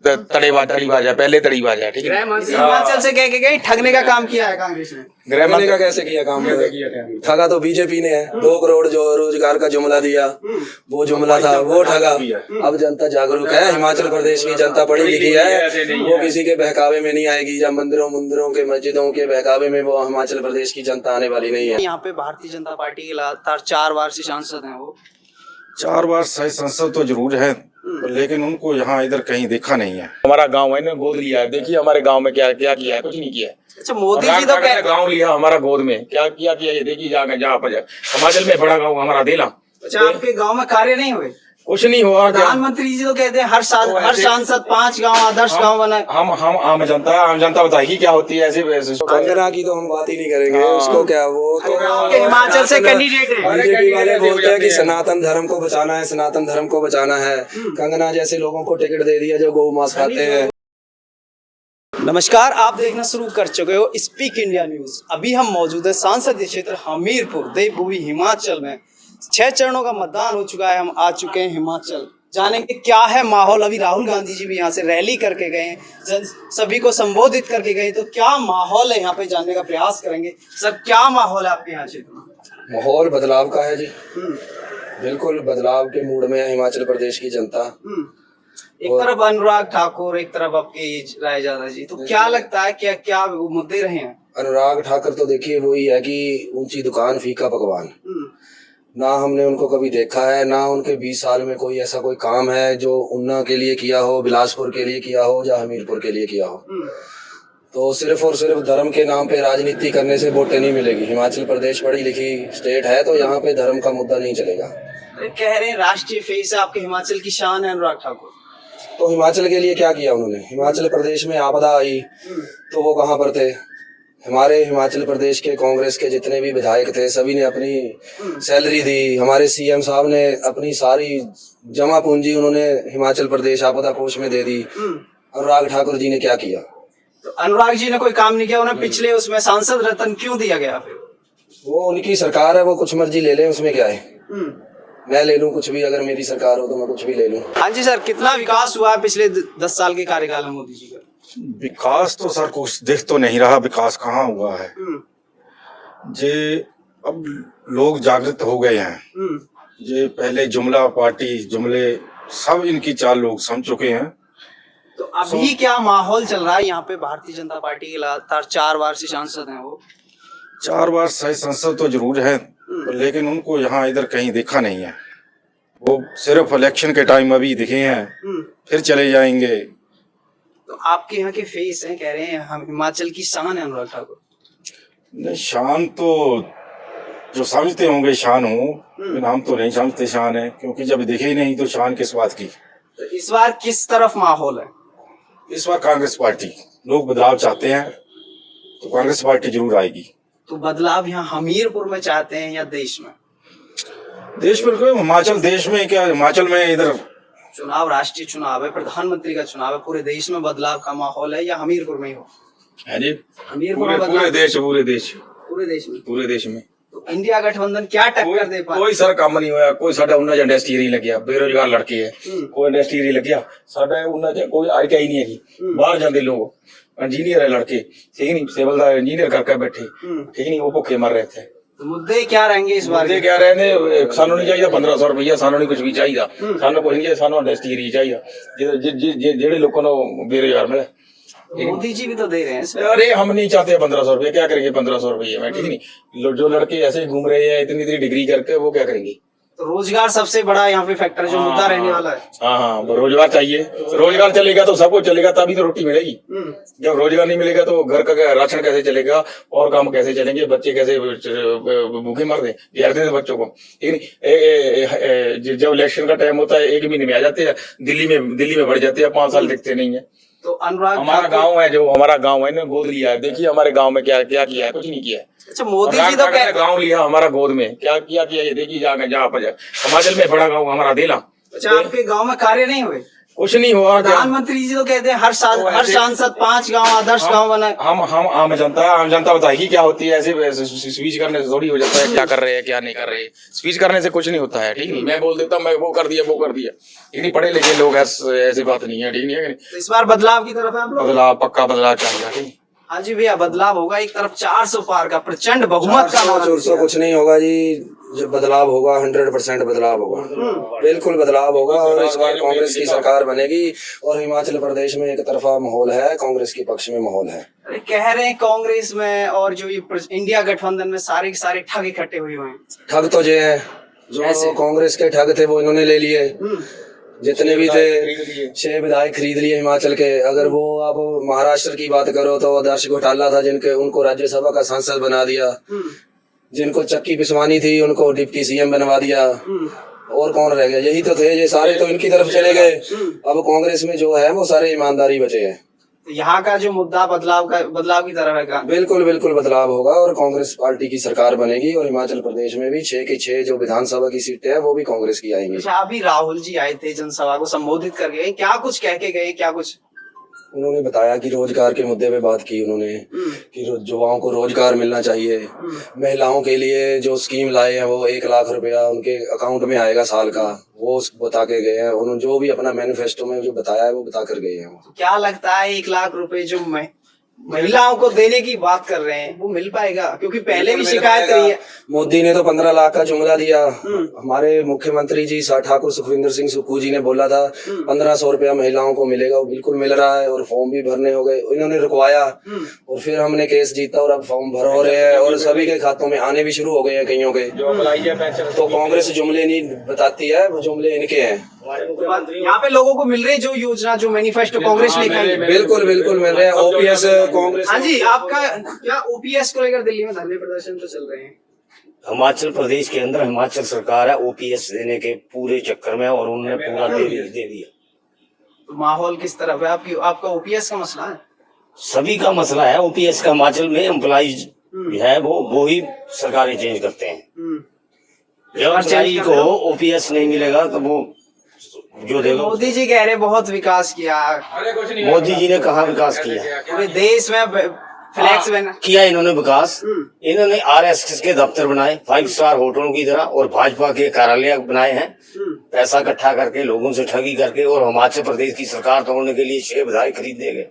तड़ीबाज है, पहले तड़ीबाज है। ठीक है, हिमाचल से कह के गए ठगने का काम किया है कांग्रेस ने। ठगने का कैसे किया काम? ठगा तो बीजेपी ने है। 2 करोड़ जो रोजगार का जुमला दिया, वो जुमला था, वो ठगा। अब जनता जागरूक है, हिमाचल प्रदेश की जनता पढ़ी लिखी है, वो किसी के बहकावे में नहीं आएगी। जब मंदिरों के मस्जिदों के बहकावे में वो हिमाचल प्रदेश की जनता आने वाली नहीं है। यहाँ पे भारतीय जनता पार्टी के लगातार 4 बार से सांसद हैं वो। 4 बार सही सांसद तो जरूर है, लेकिन उनको यहाँ इधर कहीं देखा नहीं है। हमारा गांव है ना, गोद लिया है। देखिए हमारे गांव में क्या क्या किया है, कुछ नहीं किया है। अच्छा, मोदी जी तो गांव लिया हमारा गोद में, क्या किया ये देखिए जहाँ पर हिमाचल में बड़ा गांव हमारा देला। अच्छा, आपके गांव में कार्य नहीं हुए? कुछ नहीं हुआ। प्रधानमंत्री जी तो कहते हैं हर साल हर सांसद 5 गांव आदर्श गांव बना। हम आम जनता बताएगी क्या होती है ऐसे। कंगना की तो हम बात ही नहीं करेंगे, उसको क्या, वो तो हिमाचल से कैंडिडेट है। बीजेपी वाले बोलते हैं कि सनातन धर्म को बचाना है, सनातन धर्म को बचाना है। कंगना जैसे लोगों को टिकट दे दिया जो गौ मांस खाते हैं। नमस्कार, आप देखना शुरू कर चुके हो स्पीक इंडिया न्यूज। अभी हम मौजूद है संसदीय क्षेत्र हमीरपुर देवभूमि हिमाचल में। 6 चरणों का मतदान हो चुका है। हम आ चुके हैं हिमाचल, जानेंगे क्या है माहौल। अभी राहुल गांधी जी भी यहाँ से रैली करके गए, सभी को संबोधित करके गए, तो क्या माहौल है यहाँ पे जानने का प्रयास करेंगे। सर, क्या माहौल है आपके यहाँ क्षेत्र में? माहौल बदलाव का है जी, बिल्कुल बदलाव के मूड में है हिमाचल प्रदेश की जनता। एक तरफ अनुराग ठाकुर, एक तरफ आपके राय ज्यादा जी, तो क्या लगता है क्या क्या मुद्दे रहे हैं? अनुराग ठाकुर तो देखिए वही है कि ऊंची दुकान फीका पकवान। ना हमने उनको कभी देखा है, ना उनके 20 साल में कोई ऐसा कोई काम है जो ऊना के लिए किया हो, बिलासपुर के लिए किया हो या हमीरपुर के लिए किया हो। तो सिर्फ और सिर्फ धर्म के नाम पे राजनीति करने से वोटें नहीं मिलेगी। हिमाचल प्रदेश पढ़ी लिखी स्टेट है, तो यहाँ पे धर्म का मुद्दा नहीं चलेगा। कह रहे हैं राष्ट्रीय फेस है आपके हिमाचल की शान है अनुराग ठाकुर। तो हिमाचल के लिए क्या किया उन्होंने? हिमाचल प्रदेश में आपदा आई तो वो कहाँ पर थे? हमारे हिमाचल प्रदेश के कांग्रेस के जितने भी विधायक थे सभी ने अपनी सैलरी दी। हमारे सीएम साहब ने अपनी सारी जमा पूंजी उन्होंने हिमाचल प्रदेश आपदा कोष में दे दी। अनुराग ठाकुर जी ने क्या किया? तो अनुराग जी ने कोई काम नहीं किया, उन्हें पिछले उसमें सांसद रत्न क्यों दिया गया फिर? वो उनकी सरकार है, वो कुछ मर्जी ले लें, उसमें क्या है। मैं ले लूं कुछ भी, अगर मेरी सरकार हो तो मैं कुछ भी ले लूं। हाँ जी सर, कितना विकास हुआ है पिछले 10 साल के कार्यकाल में मोदी जी का? विकास तो सर कुछ दिख तो नहीं रहा, विकास कहाँ हुआ है। जे अब लोग जागृत हो गए हैं। जे पहले जुमला पार्टी जुमले सब इनकी चाल लोग समझ चुके हैं। तो अभी क्या माहौल चल रहा है यहाँ पे? भारतीय जनता पार्टी के लगातार 4 बार से सांसद हैं वो। 4 बार सही सांसद तो जरूर है, लेकिन उनको यहाँ इधर कहीं देखा नहीं है। वो सिर्फ इलेक्शन के टाइम अभी दिखे हैं, फिर चले जाएंगे। तो आपके यहाँ के फेस हैं, कह रहे हैं हम हिमाचल की शान है अनुराग ठाकुर। नहीं, शान तो जो समझते होंगे शान हो, लेकिन हम तो नहीं समझते शान है, क्योंकि जब दिखे ही नहीं तो शान किस बात की। तो इस बार किस तरफ माहौल है? इस बार कांग्रेस पार्टी, लोग बदलाव चाहते हैं तो कांग्रेस पार्टी जरूर आएगी। तो बदलाव यहाँ हमीरपुर में चाहते हैं या देश में? देश में क्यों? हिमाचल देश में क्या, हिमाचल में इधर चुनाव राष्ट्रीय चुनाव है, प्रधानमंत्री का चुनाव है, पूरे देश में बदलाव का माहौल है या हमीरपुर में ही हो? हमीरपुर में पूरे देश में तो इंडिया गठबंधन क्या टक्कर दे पाए? कोई सर काम नहीं होया। कोई साडा उन्ना इंडस्ट्री नहीं लग्या, बेरोजगार लड़के है, कोई इंडस्ट्री नहीं लग्या साडा उन्ना कोई ITI नहीं है। बाहर जाते लोग इंजीनियर है लड़के, ठीक नहीं, सिविल का इंजीनियर करके बैठे, ठीक नहीं, वो भूखे मर रहे थे। तो मुद्दे क्या रहेंगे इस बार? मुद्दे क्या रहेंगे? सानू नहीं चाहिए 1500 रुपया, सानू नहीं कुछ भी चाहिए, सानू कुछ नहीं, सानू इंडस्ट्री चाहिए जेडे लोगों को बेरोजगार मिले। मोदी जी भी तो दे रहे हैं। अरे हम नहीं चाहते 1500 रुपये, क्या करेंगे 1500 रुपये में, ठीक नहीं। जो लड़के ऐसे घूम रहे हैं इतनी डिग्री करके, वो क्या करेंगे? तो रोजगार सबसे बड़ा यहाँ पे फैक्टर जो मुद्दा रहने वाला है। हाँ, रोजगार चाहिए। रोजगार चलेगा तो सबको चलेगा, तभी तो रोटी मिलेगी। जब रोजगार नहीं मिलेगा तो घर का राशन कैसे चलेगा और काम कैसे चलेंगे? बच्चे कैसे भूखे मर दे बच्चों को, ठीक नहीं। जब इलेक्शन का टाइम होता है 1 महीने में आ जाते हैं, दिल्ली में बढ़ जाते हैं, 5 साल दिखते नहीं है। तो अनुराग, हमारा गांव है, जो हमारा गांव है ना, गोद लिया है। देखिए हमारे गांव में क्या क्या किया है, कुछ नहीं किया है। अच्छा, मोदी जी तो गांव लिया हमारा गोद में, क्या किया ये देखिए जहाँ पर हिमाचल में बड़ा गांव हमारा देला। अच्छा, आपके गांव में कार्य नहीं हुए? कुछ नहीं हुआ क्या प्रधानमंत्री जी तो कहते हैं हर साल तो हर ऐसे- सांसद 5 गांव आदर्श गांव बनाए। हम आम जनता बताएगी क्या होती है। ऐसे स्पीच करने से थोड़ी हो जाता है क्या कर रहे हैं क्या नहीं कर रहे। स्पीच करने से कुछ नहीं होता है, ठीक नहीं। मैं बोल देता हूँ मैं वो कर दिया, इतनी पढ़े लिखे लोग ऐसी बात नहीं है, ठीक नहीं है। तो इस बार बदलाव की तरफ है आप लोग? बदलाव, पक्का बदलाव चाहिए, ठीक। हाँ जी भैया, बदलाव होगा। एक तरफ 400 पार का प्रचंड बहुमत का नारा 400 कुछ नहीं होगा जी। जो बदलाव होगा 100% बदलाव होगा, बिल्कुल बदलाव होगा। और इस बार कांग्रेस की सरकार बनेगी। और हिमाचल प्रदेश में एक तरफा माहौल है, कांग्रेस के पक्ष में माहौल है। अरे कह रहे हैं कांग्रेस में और जो ये इंडिया गठबंधन में सारे के सारे ठग इकट्ठे हुए हैं। ठग तो ये है, ऐसे? जो कांग्रेस के ठग थे वो इन्होंने ले लिए। जितने भी थे 6 विधायक खरीद लिए हिमाचल के। अगर वो आप महाराष्ट्र की बात करो तो आदर्श घोटाला था, जिनके उनको राज्यसभा का सांसद बना दिया। जिनको चक्की पिसवानी थी उनको डिप्टी सीएम बनवा दिया। और कौन रह गया? यही तो थे, ये सारे तो इनकी तरफ चले गए। अब कांग्रेस में जो है वो सारे ईमानदारी बचे हैं। तो यहाँ का जो मुद्दा बदलाव की तरफ है का? बिल्कुल बिल्कुल बदलाव होगा और कांग्रेस पार्टी की सरकार बनेगी। और हिमाचल प्रदेश में भी 6 की 6 जो विधानसभा की सीटें हैं वो भी कांग्रेस की आएंगी। अच्छा, अभी राहुल जी आए थे, जनसभा को संबोधित कर गए, क्या कुछ कह के गए? क्या कुछ उन्होंने बताया कि रोजगार के मुद्दे पे बात की उन्होंने, कि युवाओं को रोजगार मिलना चाहिए। महिलाओं के लिए जो स्कीम लाए हैं वो 1 लाख रुपया उनके अकाउंट में आएगा साल का, वो बता के गए हैं। उन्होंने जो भी अपना मैनिफेस्टो में जो बताया है वो बता कर गए हैं। तो क्या लगता है 1 लाख रुपए जो महिलाओं को देने की बात कर रहे हैं वो मिल पाएगा? क्योंकि पहले भी शिकायत रही है। मोदी ने तो 15 लाख का जुमला दिया। हमारे मुख्यमंत्री जी ठाकुर सुखविंदर सिंह सुक्खू जी ने बोला था 1500 रुपया महिलाओं को मिलेगा। वो बिल्कुल मिल रहा है और फॉर्म भी भरने हो गए। इन्होंने रुकवाया और फिर हमने केस जीता और अब फॉर्म भर हो रहे हैं और सभी के खातों में आने भी शुरू हो गए हैं कईयों के। तो कांग्रेस जुमले नहीं बताती है, वो जुमले इनके हैं। यहाँ पे लोगों को मिल रही जो योजना, जो मैनिफेस्टो कांग्रेस लेकर आई है। बिल्कुल बिल्कुल मिल रहे हैं। ओपीएस कांग्रेस। हाँ जी, आपका क्या ओपीएस को लेकर दिल्ली में धरने प्रदर्शन तो चल रहे हैं? हिमाचल प्रदेश के अंदर हिमाचल सरकार है ओपीएस देने के पूरे चक्कर में और उन्होंने पूरा दे दिया। तो माहौल किस तरफ है? आपका ओपीएस का मसला है? सभी का मसला है ओपीएस का। हिमाचल में एम्प्लॉइज है वो ही सरकारें चेंज करते हैं। जब एम्प्लॉई को ओपीएस नहीं मिलेगा तो वो जो देगा। मोदी जी कह रहे बहुत विकास किया। मोदी जी ने कहा विकास किया? पूरे देश में फ्लैक्स बना किया इन्होंने विकास। इन्होंने आरएसएस के दफ्तर बनाए 5 स्टार होटलों की तरह और भाजपा के कार्यालय बनाए हैं, पैसा इकट्ठा करके लोगों से ठगी करके। और हिमाचल प्रदेश की सरकार तोड़ने के लिए 6 विधायक खरीद दिए गए,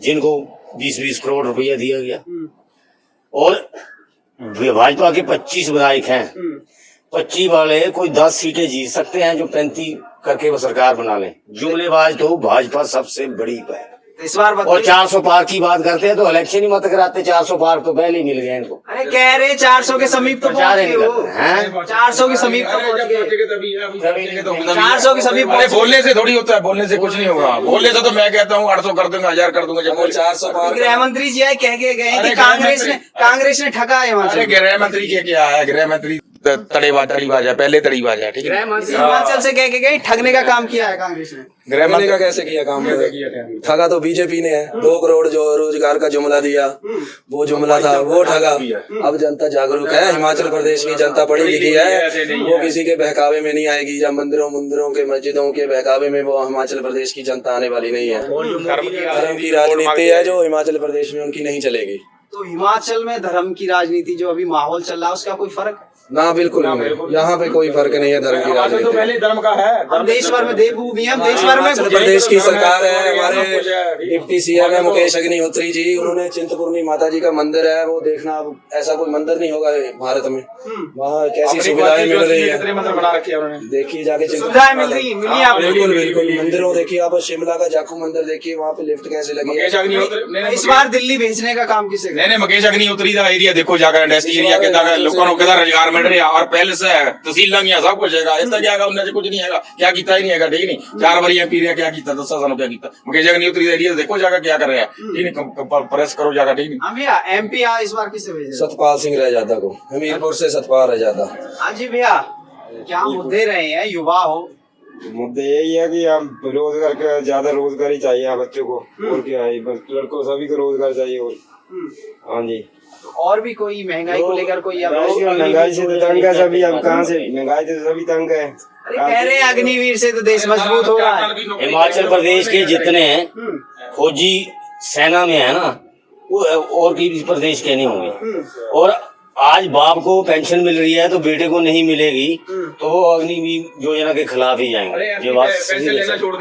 जिनको 20-20 करोड़ रुपया दिया गया। और भाजपा के 25 विधायक हैं। 25 वाले कोई 10 सीटें जीत सकते हैं, जो 35 करके वो सरकार बना ले। जुमलेबाज तो भाजपा सबसे बड़ी है। इस बार और 400 पार की बात करते हैं तो इलेक्शन ही मत कराते। 400 पार तो पहले ही मिल गए इनको। अरे कह रहे 400 के समीप तो प्रचार पहुंच ही गए नहीं हो। करते हैं। 400 के समीप तो पहुंच गए। 400 के समीप अरे पहुंच गए। बोलने से थोड़ी होता है, बोलने से कुछ नहीं होगा। बोलने से तो मैं कहता हूँ 800 कर दूंगा, 1000 कर दूंगा। जब बोल 400 पार गृह मंत्री जी आए कह के गए अरे कि गृह कांग्रेस ने ठगा है अरे हिमाचल। गृह मंत्री के क्या है? गृह मंत्री तड़ीबाज है, पहले तड़ीबाज है, ठीक है। हिमाचल से कह के गए ठगने का काम किया है कांग्रेस ने। गृह ठगने का कैसे किया काम? ठगा तो बीजेपी ने है। 2 करोड़ जो रोजगार का जुमला दिया वो जुमला था, वो ठगा। अब जनता जागरूक है, हिमाचल प्रदेश की जनता पढ़ी लिखी है, वो किसी के बहकावे में नहीं आएगी। जब मंदिरों के मस्जिदों के बहकावे में वो हिमाचल प्रदेश की जनता आने वाली नहीं है। धर्म की राजनीति है जो हिमाचल प्रदेश में उनकी नहीं चलेगी। तो हिमाचल में धर्म की राजनीति जो अभी माहौल चल रहा है उसका कोई फर्क? ना बिल्कुल नहीं, यहाँ पे कोई फर्क नहीं है धर्म की राजनीति। तो पहले धर्म का है। हम देश भर में देवभूमि है, हम देश भर में हिमाचल प्रदेश की सरकार है। हमारे डिप्टी सीएम है मुकेश अग्निहोत्री जी, उन्होंने चिंतपूर्णी माता जी का मंदिर है वो देखना। ऐसा कोई मंदिर नहीं होगा भारत में। वहाँ कैसी सुविधाएं मिल रही है, कितने मंदिर बना रखे हैं उन्होंने। देखिए जाके सुविधाएं मिली आपको? बिल्कुल बिल्कुल। मंदिरों देखिए आप, शिमला का जाखू मंदिर देखिए, वहाँ पे लिफ्ट कैसे लगी मुकेश है। अग्निहोत्री इस बार दिल्ली भेजने का काम किसे? नहीं मुकेश अग्निहोत्री का एरिया देखो जाकर, इंडस्ट्री एरिया के तक लोगों को किधर रोजगार मिल रहा है। और पहले से तहसील लंग सब कुछ है, इतना क्या है उन्हें कुछ नहीं है, क्या किया ही नहीं है, ठीक नहीं। 4 बार एमपी रहा, क्या किया 10 सालों क्या किया। मुकेश अग्निहोत्री एरिया देखो जाकर क्या कर रहे हैं, ठीक नहीं। प्रेस करो जाकर, ठीक नहीं। हाँ भैया, एमपी इस बार किसे भेजे? सतपाल सिंह रजादा को, हमीरपुर से सतपाल रजादा। हाँ जी भैया, क्या मुद्दे रहे हैं? युवा हो, मुद्दे यही है कि हम रोजगार का ज्यादा रोजगार ही चाहिए यहाँ बच्चों को, और क्या है, बस लड़कों सभी को रोजगार चाहिए। और हाँ जी, और भी कोई महंगाई को लेकर कोई महंगाई से तो तंग है सभी। अब कहाँ से महंगाई से सभी तंग है। अरे कह रहे हैं अग्निवीर से तो देश मजबूत हो रहा है। हिमाचल प्रदेश के जितने फौजी सेना में है ना, वो और किसी प्रदेश के नहीं होंगे। और आज बाप को पेंशन मिल रही है तो बेटे को नहीं मिलेगी, तो वो अग्निवीर योजना के खिलाफ ही जाएंगे। ये बात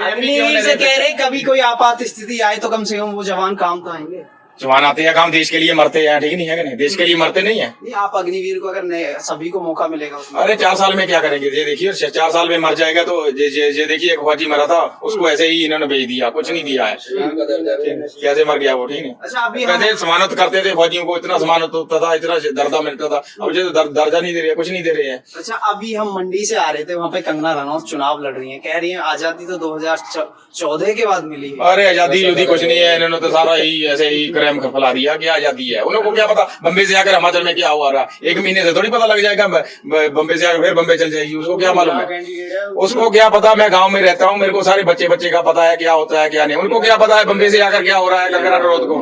अग्निवीर से कह रहे कभी कोई आपात स्थिति आए तो कम से कम वो जवान काम तो आएंगे। जवान आते हैं काम देश के लिए, मरते हैं, ठीक नहीं है कि नहीं? देश के लिए मरते नहीं है। नहीं, आप अग्निवीर को अगर सभी को मौका मिलेगा उसमें। अरे 4 साल में क्या करेंगे? ये देखिए 4 साल में मर जाएगा तो ये देखिए एक फौजी मरा था, उसको ऐसे ही इन्होंने भेज दिया, कुछ नहीं दिया है। कैसे मर गया वो? ठीक है। अच्छा, अभी कैसे समानत करते थे फौजियों को, इतना समानत होता था, इतना दर्जा मिलता था। अब जो दर्जा नहीं दे रहे, कुछ नहीं दे रहे हैं। अच्छा, अभी हम मंडी से आ रहे थे, वहाँ पे कंगना रनौत चुनाव लड़ रही हैं, कह रही हैं आजादी तो 2014 के बाद मिली है। अरे आजादी युदी कुछ नहीं है, इन्होंने तो सारा ही ऐसे ही क्राइम फैला दिया कि आजादी है। उनको क्या पता बम्बे से आकर हिमाचल में क्या हुआ रहा। 1 महीने से थोड़ी पता लग जाएगा, बम्बे से आकर फिर बम्बे चल जाएगी, उसको क्या मालूम है? उसको क्या पता? मैं गांव में रहता हूँ, मेरे को सारे बच्चे का पता है क्या होता है क्या नहीं। उनको क्या पता है बम्बे से आकर क्या हो रहा है कंगना रनौत को?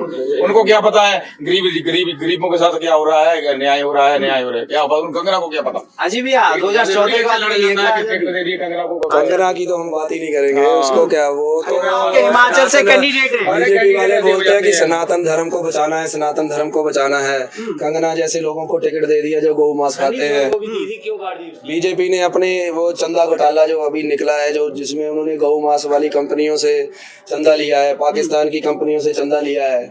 उनको क्या पता है गरीबों के साथ क्या हो रहा है, न्याय हो रहा है, न्याय हो रहा है, क्या कंगना को क्या पता? अजी भैया 2014 के बाद मिली है कंगना की तो हम बात ही नहीं करेंगे। उसको क्या, वो तो आपके हिमाचल से कैंडिडेट है। बीजेपी वाले बोलते हैं कि सनातन धर्म को बचाना है, सनातन धर्म को बचाना है। कंगना जैसे लोगों को टिकट दे दिया जो गौ मांस खाते हैं। बीजेपी ने अपने वो चंदा घोटाला जो अभी निकला है, जो जिसमें उन्होंने गौ मांस वाली कंपनियों से चंदा लिया है, पाकिस्तान की कंपनियों से चंदा लिया है।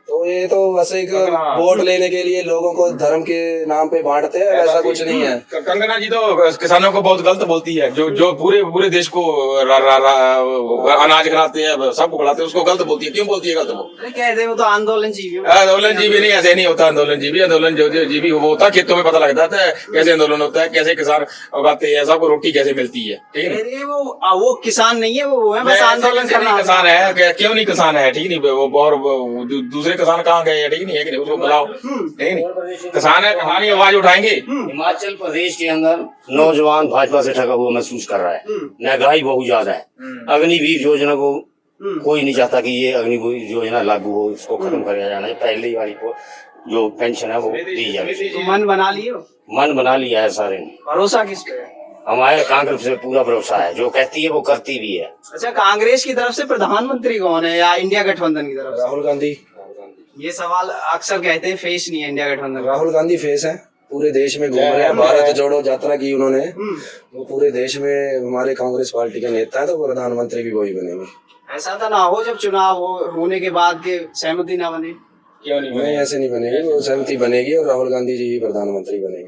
तो ये तो बस एक वोट लेने के लिए लोगों को धर्म के नाम पे बांटते हैं, ऐसा कुछ नहीं है। कंगना जी तो किसानों को बहुत गलत बोलती है, जो पूरे देश को अनाज खिलाते हैं, सबको खिलाते हैं, उसको गलत बोलती है। क्यों बोलती है गलत? वो कहते हैं वो तो आंदोलन जीवी नहीं, ऐसे नहीं होता। आंदोलन जीवी वो होता, खेतों में पता लगता है कैसे आंदोलन होता है, कैसे किसान उगाते हैं, सबको रोटी कैसे मिलती है। ठीक है, वो किसान नहीं है, वो है बस आंदोलन करना। किसान है, क्यों नहीं किसान है? ठीक नहीं, वो और दूसरे किसान कहाँ गए? ठीक नहीं है कि नहीं? उसको बुलाओ। ठीक नहीं, किसान है, किसान ही आवाज उठाएंगे। हिमाचल प्रदेश के अंदर नौजवान भाजपा से ठगा हुआ महसूस कर रहा है। महंगाई बहुत ज्यादा है। अग्निवीर योजना को कोई नहीं चाहता कि ये अग्निवीर योजना लागू हो, इसको खत्म किया जाना है। पहले वाली को जो पेंशन है वो दी जाए। तो मन बना लियो? मन बना लिया है सारे ने। भरोसा किस पे है? हमारे कांग्रेस से पूरा भरोसा है, जो कहती है वो करती भी है। अच्छा, कांग्रेस की तरफ से प्रधानमंत्री कौन है या इंडिया गठबंधन की तरफ से? राहुल गांधी। ये सवाल अक्सर कहते हैं फेस नहीं है इंडिया गठबंधन। राहुल गांधी फेस है, पूरे देश में घूम रहे हैं। भारत जोड़ो यात्रा की उन्होंने, वो पूरे देश में हमारे कांग्रेस पार्टी के नेता है, तो प्रधानमंत्री भी वही बनेंगे। ऐसा तो ना हो जब चुनाव होने के बाद के सहमति ना बने? क्यों नहीं? नहीं, ऐसे नहीं बनेगी, वो सहमति बनेगी और राहुल गांधी जी ही प्रधानमंत्री बनेंगे।